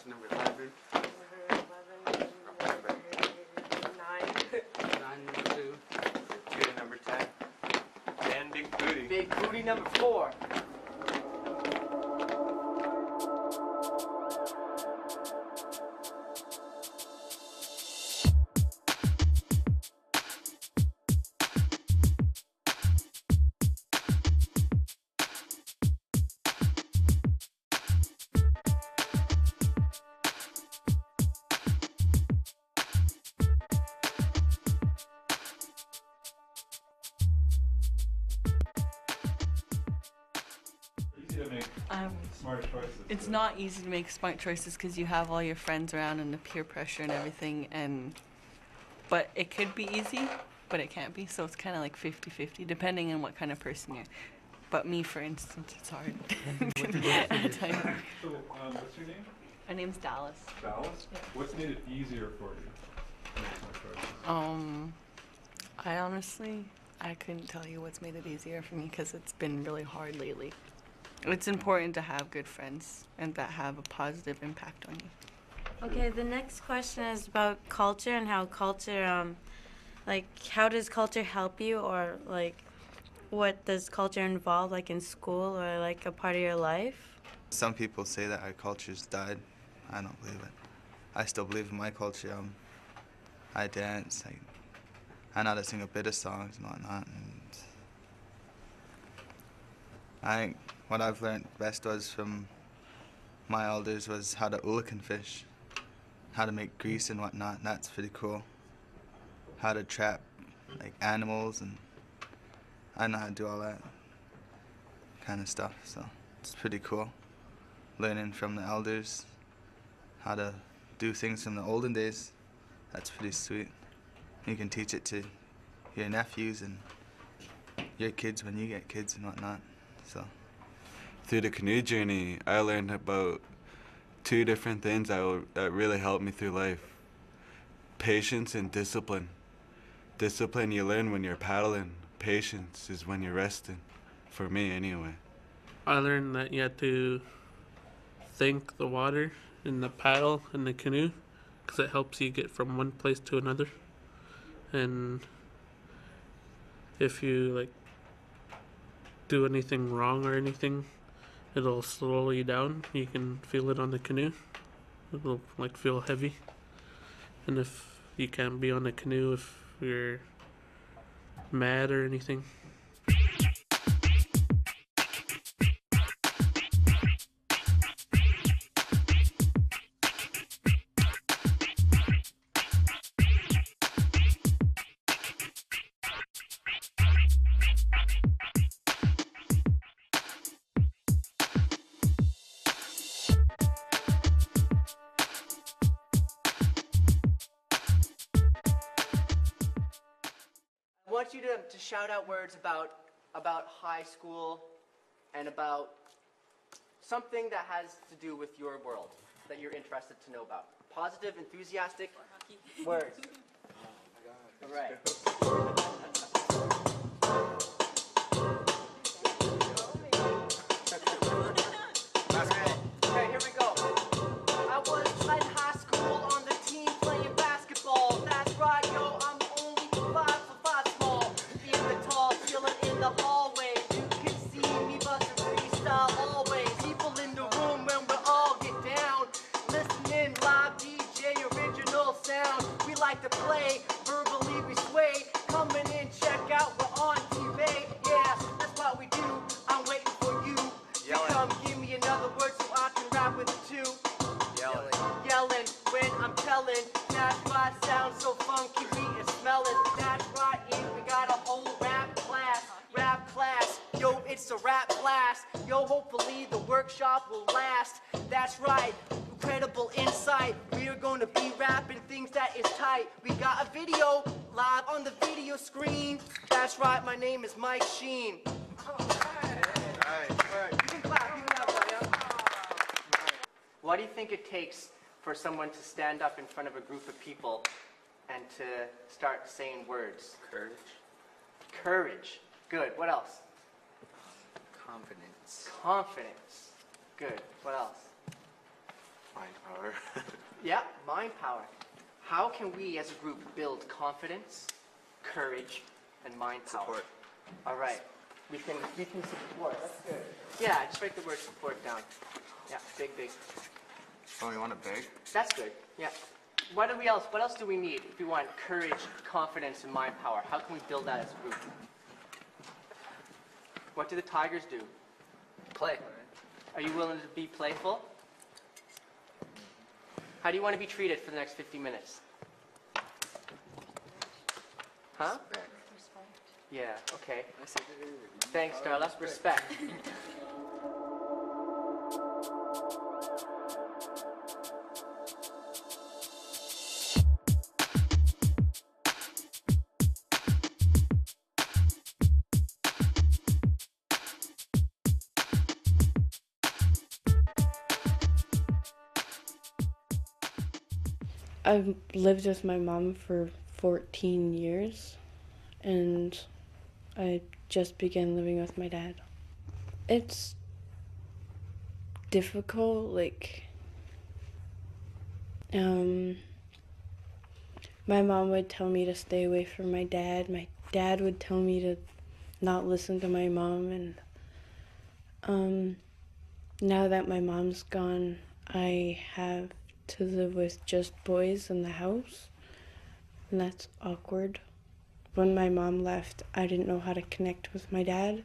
Question number 11. Number 9. 9 number 2. 2 number 10. And Big Booty. Big Booty number 4. To make smart choices. It's not easy to make smart choices because you have all your friends around and the peer pressure and everything, but it could be easy, but it can't be, so it's kind of like 50-50 depending on what kind of person you're. But me, for instance, it's hard. So, what's your name? My name's Dallas. Dallas? Yeah. What's made it easier for you to make smart choices? I couldn't tell you what's made it easier for me because it's been really hard lately. It's important to have good friends and that have a positive impact on you. Okay, the next question is about culture and how culture, how does culture help you, or what does culture involve, in school or a part of your life? Some people say that our culture's died. I don't believe it. I still believe in my culture. I dance. I know how to sing a bit of songs and whatnot. And I think what I've learned best was from my elders was how to ulican fish, how to make grease and whatnot, and that's pretty cool. How to trap animals, and I know how to do all that kind of stuff, so it's pretty cool. Learning from the elders how to do things from the olden days, that's pretty sweet. You can teach it to your nephews and your kids when you get kids and whatnot, so. Through the canoe journey, I learned about 2 different things that really helped me through life. Patience and discipline. Discipline you learn when you're paddling. Patience is when you're resting. For me, anyway. I learned that you have to thank the water in the paddle and the canoe because it helps you get from one place to another. And if you do anything wrong or anything, it'll slow you down. You can feel it on the canoe. It'll feel heavy. And if you can't be on the canoe if you're mad or anything. I want you to shout out words about high school and about something that has to do with your world that you're interested to know about. Positive, enthusiastic words. All right. Okay, here we go. I was in high school on the team playing basketball. That's right, yo, I'm only 5 for 5 small. In the tall, chilling in the hallway. You can see me bustin' freestyle always. People in the room when we all get down. Listening live DJ original sound. We like to play, verbally we sway. Coming in, check out, we're on TV. Yeah, that's what we do. I'm waiting for you. Come give me another word so I can rap with it too. Yelling when I'm telling. That's right, sounds so funky, we and smelling. That's right, we got a whole rap class. Yo, it's a rap class. Yo, hopefully the workshop will last. That's right, incredible insight. We are going to be rapping things that is tight. We got a video live on the video screen. That's right, my name is Mike Sheen. You can clap, yeah. What do you think it takes for someone to stand up in front of a group of people and to start saying words? Courage. Courage. Good. What else? Confidence. Confidence. Good. What else? Find power. Yeah, mind power. How can we as a group build confidence, courage, and mind power? Support. All right. We can support. That's good. Yeah, just write the word support down. Yeah, big. Oh, you want it big? That's good. Yeah. What else do we need if we want courage, confidence, and mind power? How can we build that as a group? What do the Tigers do? Play. Are you willing to be playful? How do you want to be treated for the next 50 minutes? Huh? Yeah, okay. Thanks, Darla. Respect. I've lived with my mom for 14 years, and I just began living with my dad. It's difficult, my mom would tell me to stay away from my dad. My dad would tell me to not listen to my mom, and now that my mom's gone, I have to live with just boys in the house, and that's awkward. When my mom left, I didn't know how to connect with my dad,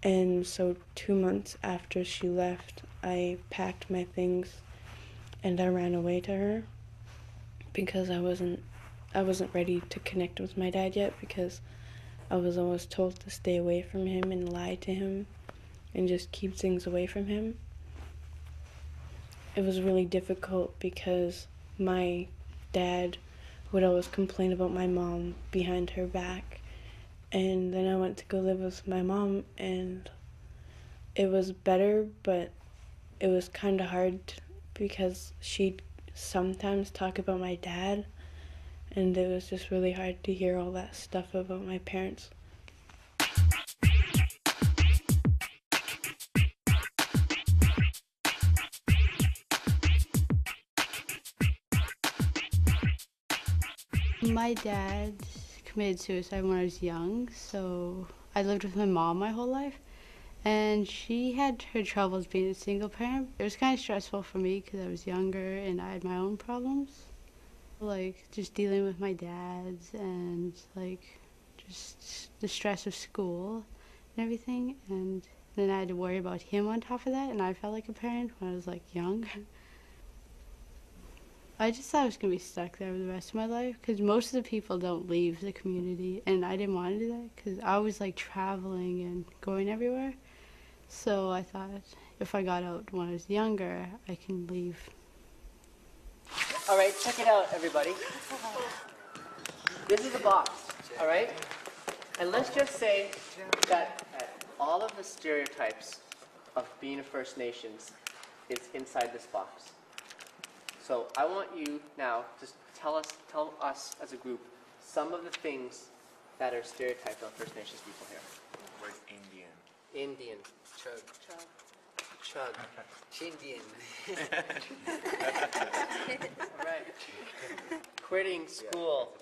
and so 2 months after she left, I packed my things and I ran away to her because I wasn't ready to connect with my dad yet, because I was always told to stay away from him and lie to him and just keep things away from him. It was really difficult because my dad would always complain about my mom behind her back, and then I went to go live with my mom, and it was better, but it was kind of hard because she'd sometimes talk about my dad, and it was just really hard to hear all that stuff about my parents. My dad committed suicide when I was young, so I lived with my mom my whole life, and she had her troubles being a single parent. It was kind of stressful for me because I was younger and I had my own problems, like just dealing with my dad's and like just the stress of school and everything, and then I had to worry about him on top of that, and I felt like a parent when I was like young. I just thought I was going to be stuck there for the rest of my life because most of the people don't leave the community, and I didn't want to do that because I was like traveling and going everywhere. So I thought if I got out when I was younger, I can leave. All right, check it out, everybody. This is a box, all right? And let's just say that all of the stereotypes of being a First Nations is inside this box. So I want you now to tell us as a group some of the things that are stereotyped on First Nations people here. Word Indian. Indian. Chug. Chug. Chindian. All right. Quitting school.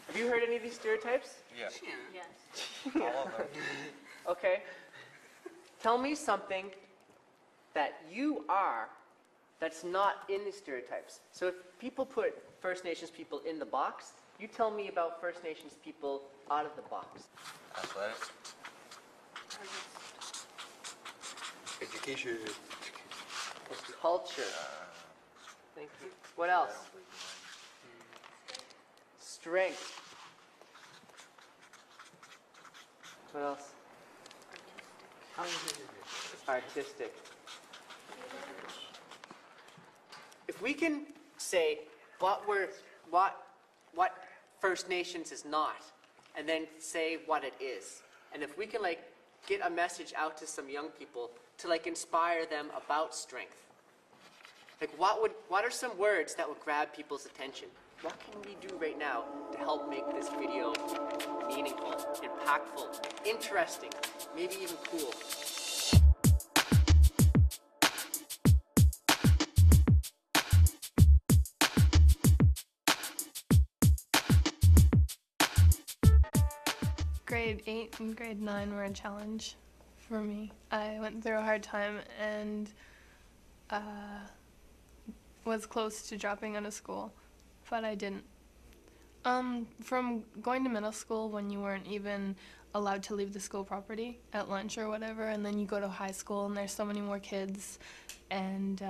Have you heard any of these stereotypes? Yeah. Yes. All of them. Okay. Tell me something that you are that's not in the stereotypes. So if people put First Nations people in the box, you tell me about First Nations people out of the box. Athletic. Education. Culture. Thank you. What else? Strength. What else? Artistic. If we can say what First Nations is not, and then say what it is, and if we can like get a message out to some young people to like inspire them about strength, like what are some words that would grab people's attention? What can we do right now to help make this video meaningful, impactful, interesting, maybe even cool? grade 8 and grade 9 were a challenge for me. I went through a hard time and was close to dropping out of school, but I didn't. From going to middle school when you weren't even allowed to leave the school property at lunch or whatever, and then you go to high school and there's so many more kids, and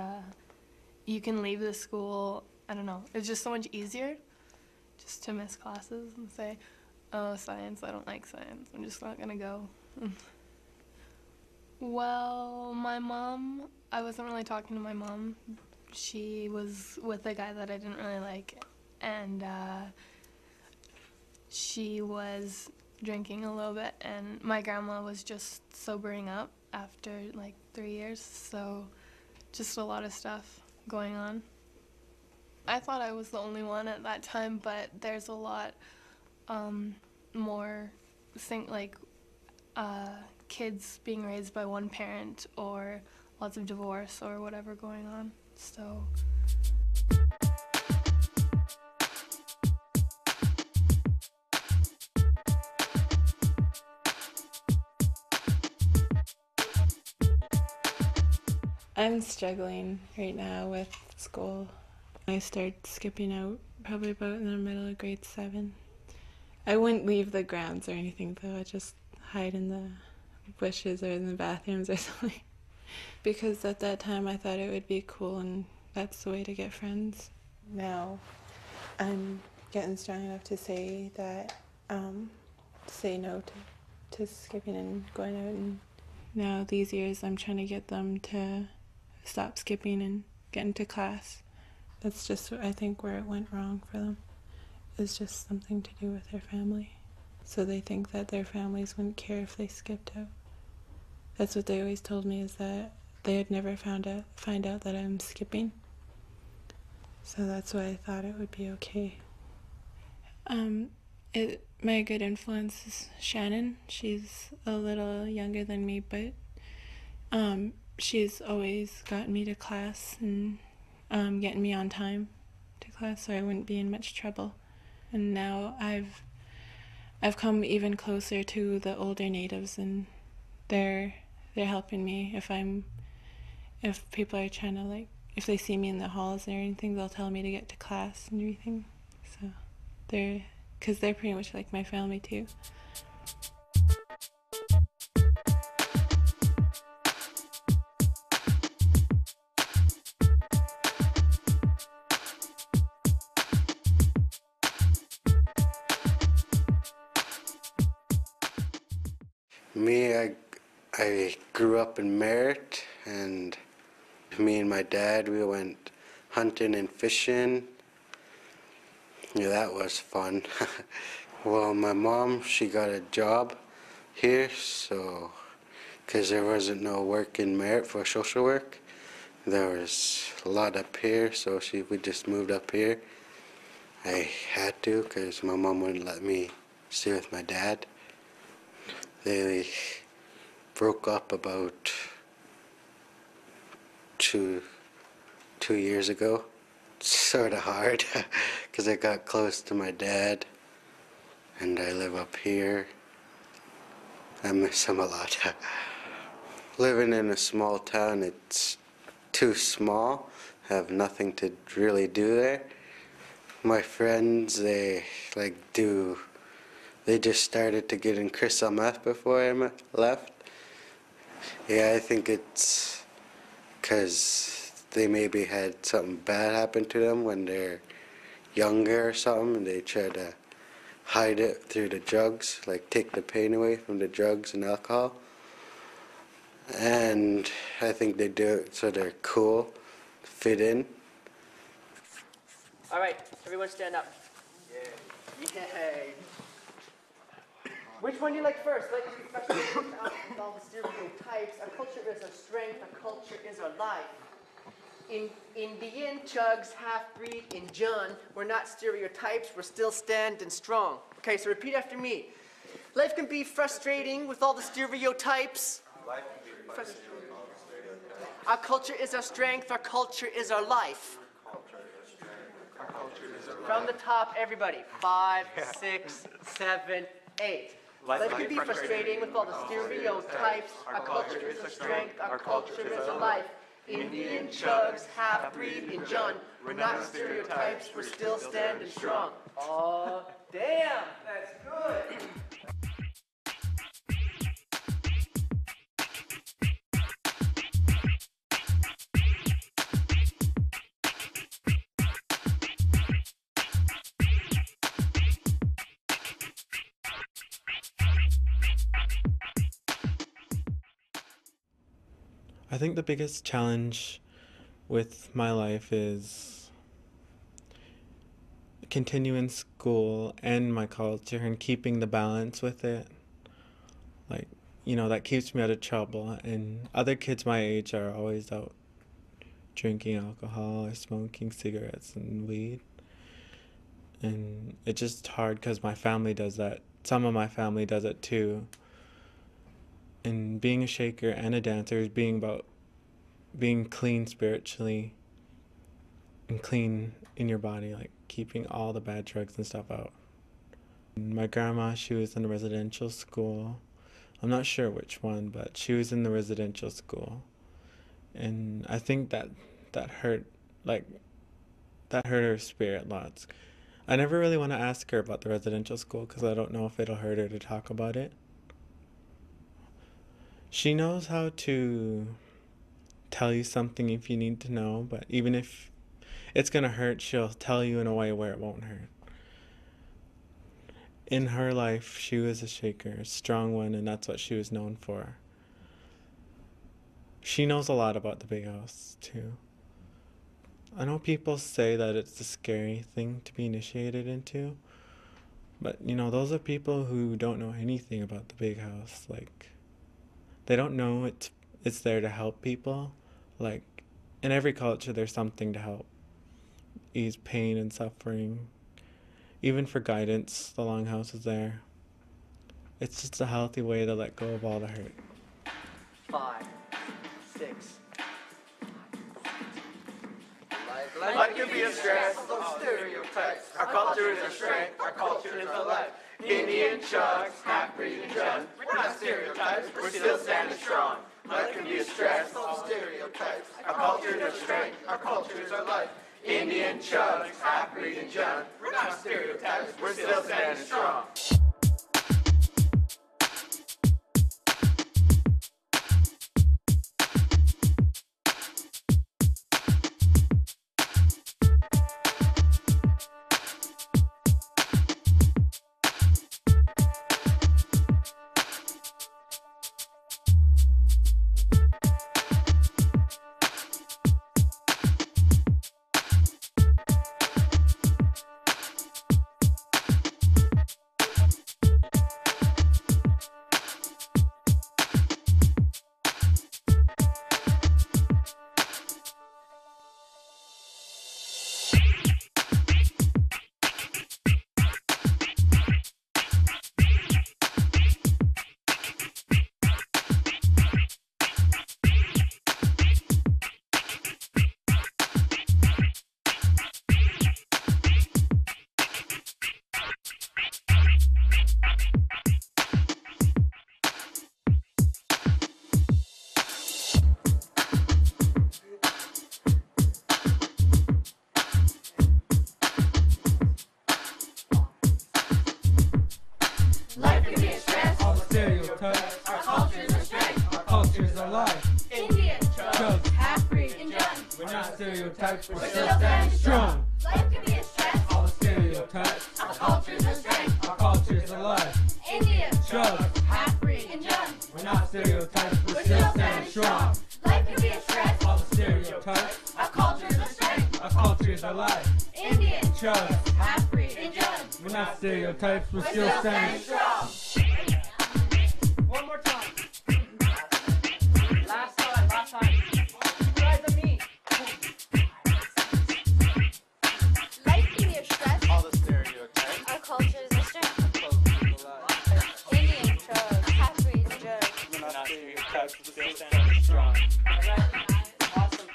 you can leave the school, I don't know, it's just so much easier just to miss classes and say, oh, science, I don't like science, I'm just not gonna go. Well, my mom, I wasn't really talking to my mom. She was with a guy that I didn't really like, and she was drinking a little bit, and my grandma was just sobering up after like 3 years, so just a lot of stuff going on. I thought I was the only one at that time, but there's a lot more kids being raised by one parent or lots of divorce or whatever going on, so. I'm struggling right now with school. I started skipping out probably about in the middle of grade 7. I wouldn't leave the grounds or anything though, I'd just hide in the bushes or in the bathrooms or something. Because at that time I thought it would be cool and that's the way to get friends. Now I'm getting strong enough to say that, say no to skipping and going out, and now these years I'm trying to get them to stop skipping and get into class. That's just, I think, where it went wrong for them. It's just something to do with their family. So they think that their families wouldn't care if they skipped out. That's what they always told me, is that they had never find out that I'm skipping. So that's why I thought it would be okay. My good influence is Shannon. She's a little younger than me, but she's always gotten me to class and getting me on time to class so I wouldn't be in much trouble. And now I've come even closer to the older natives, and they're helping me. If people are trying to, if they see me in the halls or anything, they'll tell me to get to class and everything. So because they're pretty much like my family too. Me, I grew up in Merritt, and me and my dad, we went hunting and fishing. Yeah, that was fun. Well, my mom, she got a job here, so, because there wasn't no work in Merritt for social work. There was a lot up here, so we just moved up here. I had to, because my mom wouldn't let me stay with my dad. They broke up about two years ago. It's sort of hard because I got close to my dad and I live up here. I miss him a lot. Living in a small town, it's too small. I have nothing to really do there. My friends, they just started to get in crystal meth before I left. Yeah, I think it's because they maybe had something bad happen to them when they're younger or something, and they try to hide it through the drugs, like take the pain away from the drugs and alcohol. And I think they do it so they're cool, fit in. All right, everyone stand up. Yay. Which one do you like first? Like to be frustrated with all the stereotypes. Our culture is our strength. Our culture is our life. In Beaton, Chugs, half-breed, in John, we're not stereotypes. We're still standing strong. Okay, so repeat after me. Life can be frustrating with all the stereotypes. Life can be frustrating with all the stereotypes. Our culture is our strength. Our culture is our life. From the top, everybody. 5, 6, 7, 8. Life can be frustrating with all the stereotypes. Our culture is our strength, our culture is our life. Indian, Chugs, half-breed, and Jun. We're not stereotypes, we're still standing strong. Oh, damn, that's good. I think the biggest challenge with my life is continuing school and my culture and keeping the balance with it. Like, you know, that keeps me out of trouble. And other kids my age are always out drinking alcohol or smoking cigarettes and weed. And it's just hard because my family does that. Some of my family does it too. And being a shaker and a dancer is being about being clean spiritually and clean in your body, like keeping all the bad drugs and stuff out. My grandma, she was in a residential school. I'm not sure which one, but she was in the residential school. And I think that hurt, like, that hurt her spirit lots. I never really want to ask her about the residential school because I don't know if it'll hurt her to talk about it. She knows how to tell you something if you need to know, but even if it's going to hurt, she'll tell you in a way where it won't hurt. In her life, she was a shaker, a strong one, and that's what she was known for. She knows a lot about the big house, too. I know people say that it's a scary thing to be initiated into, but, you know, those are people who don't know anything about the big house, like... They don't know it's there to help people. Like, in every culture, there's something to help ease pain and suffering. Even for guidance, the Longhouse is there. It's just a healthy way to let go of all the hurt. 5, 6. Life can be a stress, those stereotypes. Our culture is our strength, our culture is our life. Indian, Chugs, half-breed, and Jun. We're not stereotypes, we're still standing strong. Life can be a stress, those stereotypes. Our culture is our strength, our culture is our life. Indian, Chugs, half-breed, and Jun. We're not stereotypes, we're still standing strong. Stereotypes, we're still standing strong. Life can be a stress. All the stereotypes. Our culture's a strength. Our culture's alive. Indian, Chugs, half-breed, and Jun. We're not stereotypes. We're still standing strong. Life can be a stress. All the stereotypes. Our culture's a strength. Our culture's alive. Indian, Chugs, half-breed, and Jun. We're not stereotypes. We're still standing strong. One more time. Last time. You guys and me. Life can be a stress. All the stereotypes. Our culture is a strength. Indian, Chugs, half-breed, and Jun. We're not stereotypes, we're still standing strong. Awesome.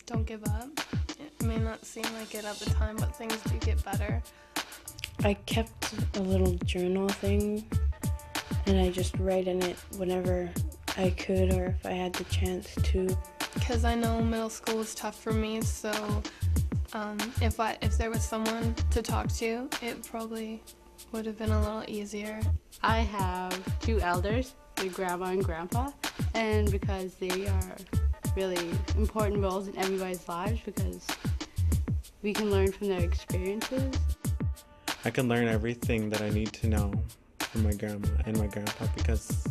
Don't give up. It may not seem like it at the time, but things do get better. I kept a little journal thing, and I just write in it whenever I could or if I had the chance to. Because I know middle school was tough for me, so if there was someone to talk to, it probably would have been a little easier. I have 2 elders, my grandma and grandpa, and because they are really important roles in everybody's lives because we can learn from their experiences. I can learn everything that I need to know from my grandma and my grandpa because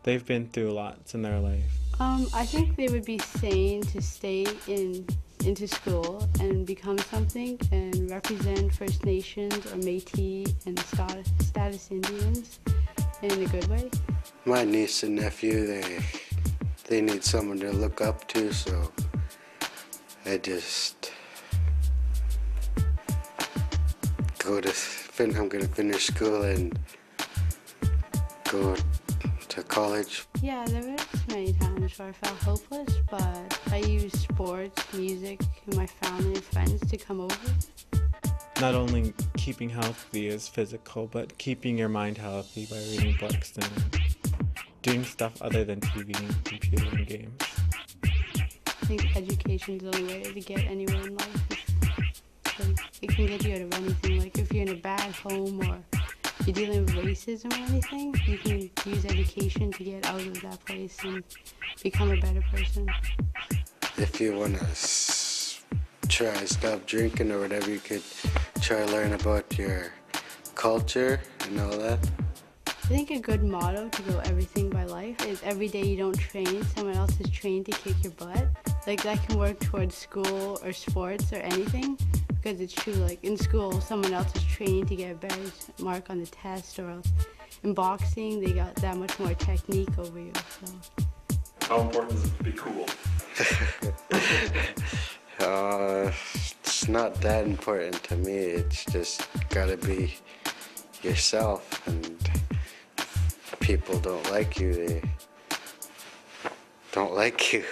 they've been through lots in their life. I think they would be sane to stay into school and become something and represent First Nations or Métis and status Indians in a good way. My niece and nephew, they need someone to look up to, so I'm gonna finish school and go to college. Yeah, there was many times where I felt hopeless, but I used sports, music, and my family and friends to come over. Not only keeping healthy is physical, but keeping your mind healthy by reading books and doing stuff other than TV and computer and games. I think education is the only way to get anywhere in life. It can get you out of anything. Like if you're in a bad home or you're dealing with racism or anything, you can use education to get out of that place and become a better person. If you want to try stop drinking or whatever, you could try learn about your culture and all that. I think a good motto to go everything by life is every day you don't train, someone else is trained to kick your butt. Like that can work towards school or sports or anything. Because it's true, like in school, someone else is trained to get a better mark on the test, or else in boxing, they got that much more technique over you. So. How important is it to be cool? It's not that important to me. It's just gotta be yourself, and if people don't like you, they don't like you.